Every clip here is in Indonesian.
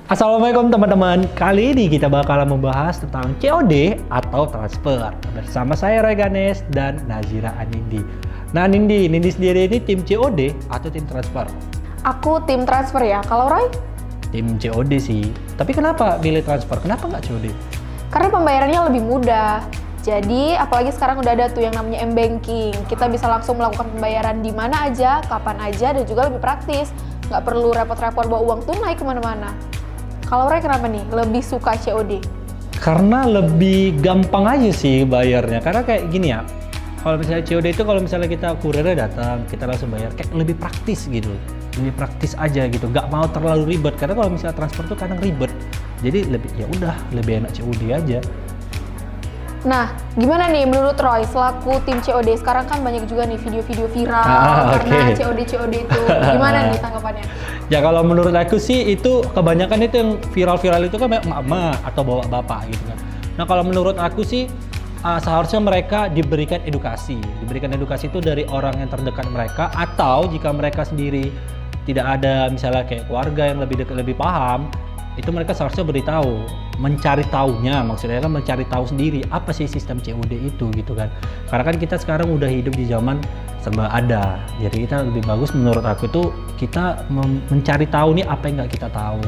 Assalamualaikum teman-teman. Kali ini kita bakalan membahas tentang COD atau transfer bersama saya Roy Ganes dan Nazira Anindi. Nah Nindi sendiri ini tim COD atau tim transfer? Aku tim transfer ya. Kalau Roy? Tim COD sih. Tapi kenapa pilih transfer? Kenapa nggak COD? Karena pembayarannya lebih mudah. Jadi apalagi sekarang udah ada tuh yang namanya M-Banking. Kita bisa langsung melakukan pembayaran di mana aja, kapan aja, dan juga lebih praktis. Nggak perlu repot-repot bawa uang tunai kemana-mana. Kalau Roy kenapa nih lebih suka COD? Karena lebih gampang aja sih bayarnya. Karena kayak gini ya, kalau misalnya COD itu kalau misalnya kita kurirnya datang, kita langsung bayar, kayak lebih praktis gitu. Lebih praktis aja gitu, nggak mau terlalu ribet. Karena kalau misalnya transfer tuh kadang ribet. Jadi lebih ya udah lebih enak COD aja. Nah, gimana nih menurut Roy selaku tim COD? Sekarang kan banyak juga nih video-video viral karena COD itu. Gimana nih tanggapannya? Ya kalau menurut aku sih itu kebanyakan itu yang viral-viral itu kan emak-emak atau bawa bapak gitu kan. Nah kalau menurut aku sih seharusnya mereka diberikan edukasi. Diberikan edukasi itu dari orang yang terdekat mereka, atau jika mereka sendiri tidak ada misalnya kayak keluarga yang lebih dekat, lebih paham, itu mereka seharusnya beritahu, mencari tahunya, maksudnya kan mencari tahu sendiri apa sih sistem COD itu gitu kan. Karena kan kita sekarang udah hidup di zaman serba ada, jadi kita lebih bagus menurut aku itu kita mencari tahu nih apa yang nggak kita tahu.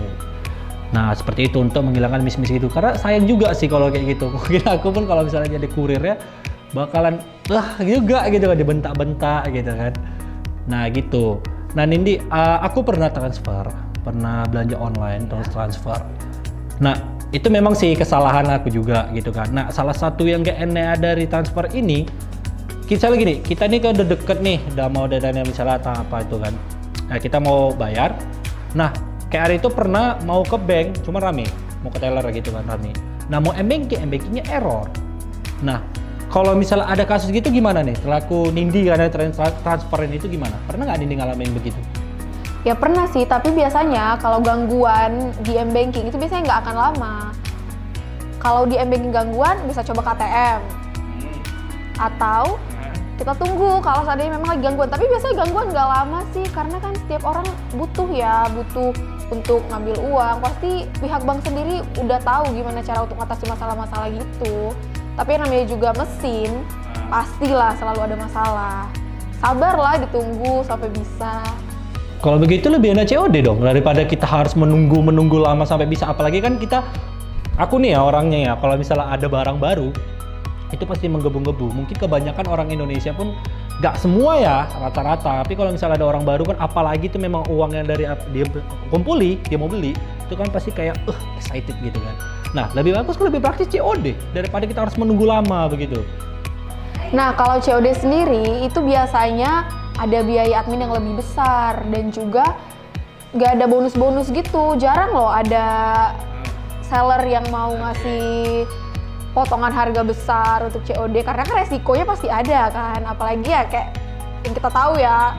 Nah seperti itu untuk menghilangkan miss-miss itu, karena sayang juga sih kalau kayak gitu. Mungkin aku pun kalau misalnya jadi kurirnya bakalan juga gitu kan, dibentak-bentak gitu kan. Nah gitu. Nah Nindi, aku pernah transfer, pernah belanja online terus transfer. Nah itu memang sih kesalahan aku juga gitu kan. Nah salah satu yang gak enak dari transfer ini, misalnya gini, kita nih kan udah deket nih, udah mau dana misalnya atau apa itu kan. Nah kita mau bayar. Nah kayak hari itu pernah mau ke bank, cuma rame, mau ke teller gitu kan rame. Nah mau M-Bankingnya error. Nah kalau misalnya ada kasus gitu gimana nih? Selaku Nindi karena transferin itu gimana? Pernah nggak Nindi ngalamin begitu? Ya pernah sih, tapi biasanya kalau gangguan di M-Banking itu biasanya nggak akan lama. Kalau di M-Banking gangguan bisa coba KTM. Atau kita tunggu kalau seandainya memang lagi gangguan. Tapi biasanya gangguan nggak lama sih, karena kan setiap orang butuh untuk ngambil uang. Pasti pihak bank sendiri udah tahu gimana cara untuk mengatasi masalah-masalah gitu. Tapi yang namanya juga mesin, pastilah selalu ada masalah. Sabarlah, ditunggu sampai bisa. Kalau begitu lebih enak COD dong, daripada kita harus menunggu lama sampai bisa. Apalagi kan aku nih ya orangnya ya, kalau misalnya ada barang baru, itu pasti menggebu-gebu. Mungkin kebanyakan orang Indonesia pun, nggak semua ya rata-rata, tapi kalau misalnya ada orang baru kan, apalagi itu memang uang yang dari dia kumpuli, dia mau beli, itu kan pasti kayak excited gitu kan. Nah lebih bagus, lebih praktis COD daripada kita harus menunggu lama begitu. Nah kalau COD sendiri itu biasanya ada biaya admin yang lebih besar, dan juga nggak ada bonus-bonus gitu. Jarang loh ada seller yang mau ngasih potongan harga besar untuk COD, karena kan resikonya pasti ada kan. Apalagi ya kayak yang kita tahu ya,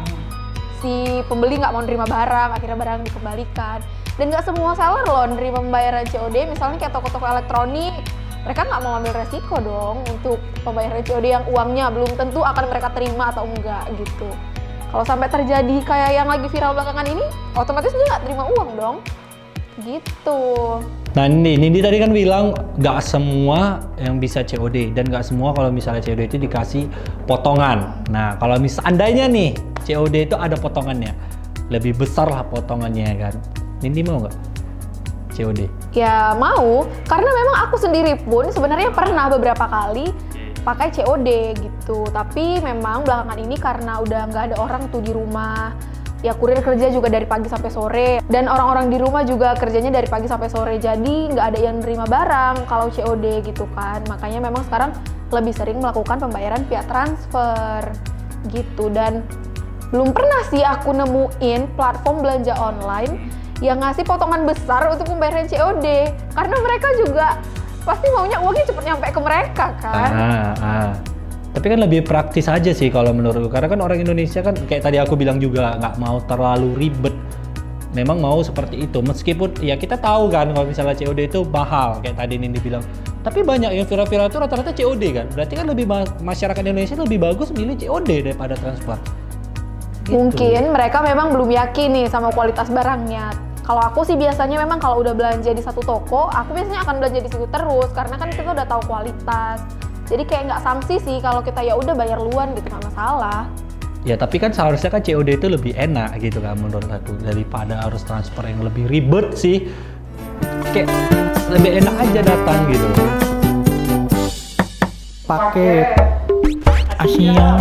si pembeli nggak mau nerima barang, akhirnya barang dikembalikan. Dan nggak semua seller loh nerima pembayaran COD. Misalnya kayak toko-toko elektronik, mereka nggak mau ambil resiko dong untuk pembayaran COD yang uangnya belum tentu akan mereka terima atau enggak gitu. Kalau sampai terjadi kayak yang lagi viral belakangan ini, otomatis dia nggak terima uang dong. Gitu. Nah Nindi tadi kan bilang nggak semua yang bisa COD, dan nggak semua kalau misalnya COD itu dikasih potongan. Nah kalau seandainya nih COD itu ada potongannya, lebih besar lah potongannya kan. Nindi mau nggak COD? Ya mau, karena memang aku sendiri pun sebenarnya pernah beberapa kali pakai COD gitu. Tapi memang belakangan ini karena udah nggak ada orang tuh di rumah, ya kurir kerja juga dari pagi sampai sore, dan orang-orang di rumah juga kerjanya dari pagi sampai sore, jadi nggak ada yang nerima barang kalau COD gitu kan. Makanya memang sekarang lebih sering melakukan pembayaran via transfer gitu. Dan belum pernah sih aku nemuin platform belanja online yang ngasih potongan besar untuk pembayaran COD, karena mereka juga pasti maunya uangnya cepet nyampe ke mereka kan. Tapi kan lebih praktis aja sih kalau menurutku, karena kan orang Indonesia kan kayak tadi aku bilang juga nggak mau terlalu ribet. Memang mau seperti itu, meskipun ya kita tahu kan kalau misalnya COD itu mahal kayak tadi Nindi bilang. Tapi banyak yang viral-viral itu rata-rata COD kan. Berarti kan lebih masyarakat Indonesia lebih bagus milih COD daripada transfer. Gitu. Mungkin mereka memang belum yakin nih sama kualitas barangnya. Kalau aku sih biasanya memang kalau udah belanja di satu toko, aku biasanya akan belanja di situ terus karena kan kita udah tahu kualitas. Jadi kayak nggak sanksi sih kalau kita ya udah bayar luan gitu, nggak masalah. Ya tapi kan seharusnya kan COD itu lebih enak gitu kan menurut aku daripada harus transfer yang lebih ribet sih. Kayak lebih enak aja datang gitu. Paket Asia.